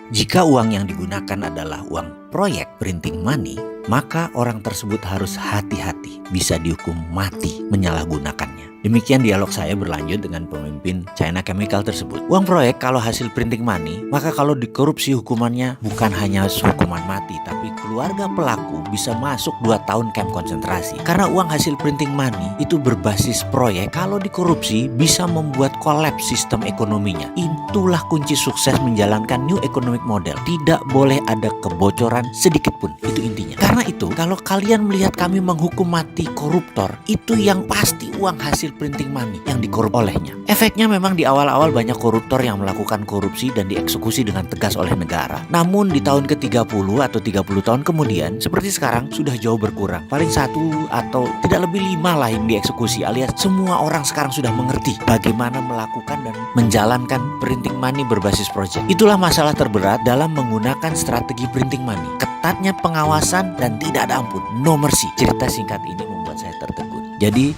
Jika uang yang digunakan adalah uang proyek printing money, maka orang tersebut harus hati-hati, bisa dihukum mati menyalahgunakannya. Demikian dialog saya berlanjut dengan pemimpin China Chemical tersebut. Uang proyek kalau hasil printing money, maka kalau dikorupsi hukumannya bukan hanya hukuman mati, tapi keluarga pelaku bisa masuk 2 tahun kamp konsentrasi. Karena uang hasil printing money itu berbasis proyek, kalau dikorupsi bisa membuat kolaps sistem ekonominya. Itulah kunci sukses menjalankan New Economic Model. Tidak boleh ada kebocoran sedikit pun, itu intinya. Karena itu, kalau kalian melihat kami menghukum mati koruptor, itu yang pasti uang hasil printing money yang dikorup olehnya. Efeknya memang di awal-awal banyak koruptor yang melakukan korupsi dan dieksekusi dengan tegas oleh negara. Namun di tahun ke-30 atau 30 tahun kemudian, seperti sekarang sudah jauh berkurang. Paling 1 atau tidak lebih 5 lah yang dieksekusi, alias semua orang sekarang sudah mengerti bagaimana melakukan dan menjalankan printing money berbasis project. Itulah masalah terberat dalam menggunakan strategi printing money. Ketatnya pengawasan dan tidak ada ampun, no mercy. Cerita singkat ini membuat saya tertegun. Jadi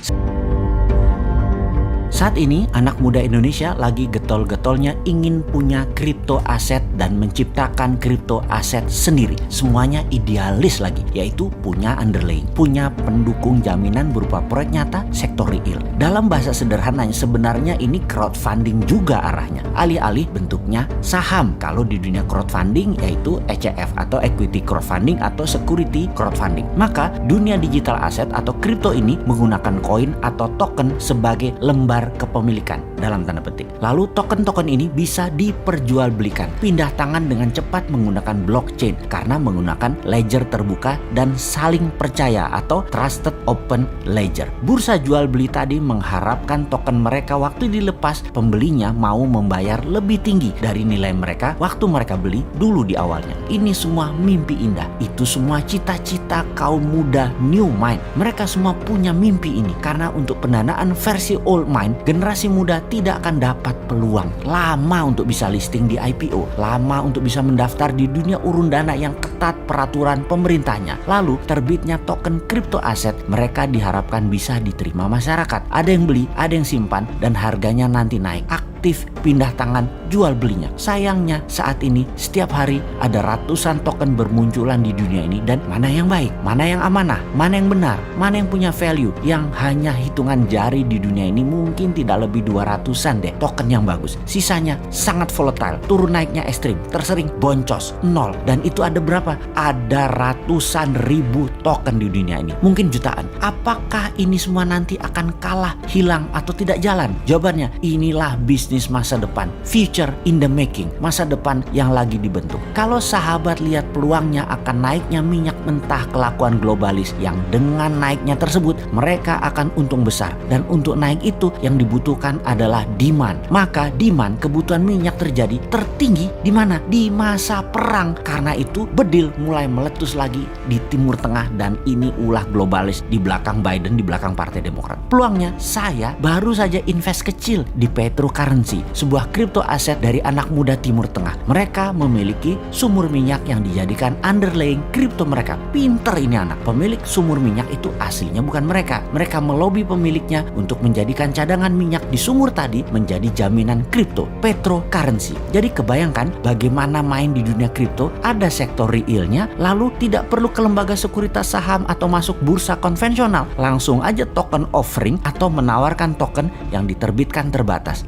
saat ini anak muda Indonesia lagi getol-getolnya ingin punya kripto aset dan menciptakan kripto aset sendiri. Semuanya idealis lagi, yaitu punya underlying, punya pendukung jaminan berupa proyek nyata sektor real. Dalam bahasa sederhananya sebenarnya ini crowdfunding juga arahnya. Alih-alih bentuknya saham, kalau di dunia crowdfunding yaitu ECF atau equity crowdfunding atau security crowdfunding. Maka dunia digital aset atau kripto ini menggunakan koin atau token sebagai lembar kepemilikan dalam tanda petik. Lalu token-token ini bisa diperjualbelikan, pindah tangan dengan cepat menggunakan blockchain karena menggunakan ledger terbuka dan saling percaya atau trusted open ledger. Bursa jual beli tadi mengharapkan token mereka waktu dilepas pembelinya mau membayar lebih tinggi dari nilai mereka waktu mereka beli dulu di awalnya. Ini semua mimpi indah. Itu semua cita-cita kaum muda new mind. Mereka semua punya mimpi ini karena untuk pendanaan versi old mind, generasi muda tidak akan dapat peluang. Lama untuk bisa listing di IPO, lama untuk bisa mendaftar di dunia urun dana yang ketat peraturan pemerintahnya. Lalu terbitnya token kripto aset, mereka diharapkan bisa diterima masyarakat. Ada yang beli, ada yang simpan, dan harganya nanti naik. Aktif pindah tangan jual belinya. Sayangnya saat ini setiap hari ada ratusan token bermunculan di dunia ini, dan mana yang baik, mana yang amanah, mana yang benar, mana yang punya value, yang hanya hitungan jari di dunia ini mungkin tidak lebih 200-an deh token yang bagus. Sisanya sangat volatile, turun naiknya ekstrim, tersering boncos, nol. Dan itu ada berapa? Ada ratusan ribu token di dunia ini, mungkin jutaan. Apakah ini semua nanti akan kalah, hilang, atau tidak jalan? Jawabannya, inilah bisnis masa depan, future in the making, masa depan yang lagi dibentuk. Kalau sahabat lihat peluangnya akan naiknya minyak mentah kelakuan globalis yang dengan naiknya tersebut mereka akan untung besar, dan untuk naik itu yang dibutuhkan adalah demand. Maka demand, kebutuhan minyak terjadi tertinggi di mana? Di masa perang. Karena itu bedil mulai meletus lagi di Timur Tengah, dan ini ulah globalis di belakang Biden, di belakang Partai Demokrat. Peluangnya, saya baru saja invest kecil di Petrocurrency, sebuah kripto aset dari anak muda Timur Tengah. Mereka memiliki sumur minyak yang dijadikan underlying kripto mereka. Pinter ini anak. Pemilik sumur minyak itu aslinya bukan mereka. Mereka melobi pemiliknya untuk menjadikan cadangan minyak di sumur tadi menjadi jaminan kripto, Petrocurrency. Jadi kebayangkan bagaimana main di dunia kripto, ada sektor realnya, lalu tidak perlu ke lembaga sekuritas saham atau masuk bursa konvensional. Langsung aja token offering atau menawarkan token yang diterbitkan terbatas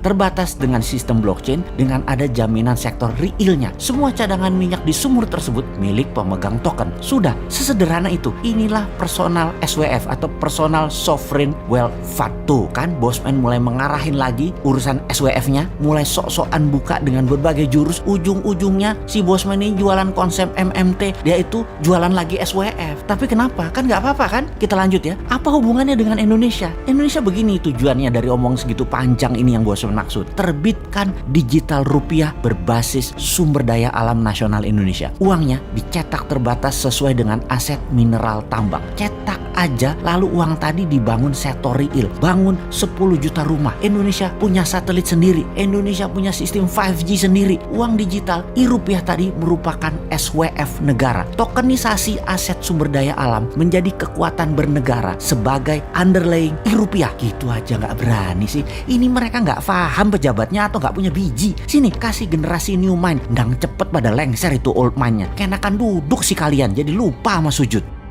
dengan sistem blockchain, dengan ada jaminan sektor realnya. Semua cadangan minyak di sumur tersebut milik pemegang token. Sudah, sesederhana itu. Inilah personal SWF atau personal sovereign wealth fund. Tuh kan, Bosman mulai mengarahin lagi urusan SWF-nya, mulai sok-sokan buka dengan berbagai jurus. Ujung-ujungnya si Bosman ini jualan konsep MMT, dia itu jualan lagi SWF. Tapi kenapa? Kan nggak apa-apa kan? Kita lanjut ya. Apa hubungannya dengan Indonesia? Indonesia begini tujuannya dari omong segitu panjang ini yang Bosman maksud. Terbitkan digital rupiah berbasis sumber daya alam nasional Indonesia. Uangnya dicetak terbatas sesuai dengan aset mineral tambang. Cetak aja, lalu uang tadi dibangun sektor real. Bangun 10 juta rumah. Indonesia punya satelit sendiri. Indonesia punya sistem 5G sendiri. Uang digital, e-rupiah tadi merupakan SWF negara. Tokenisasi aset sumber daya alam menjadi kekuatan bernegara sebagai underlying e-rupiah. Gitu aja nggak berani sih. Ini mereka nggak paham pejabatnya atau nggak punya biji? Sini kasih generasi new mind, ndang cepet pada lengser itu old mindnya. Kenakan duduk sih kalian, jadi lupa sama sujud.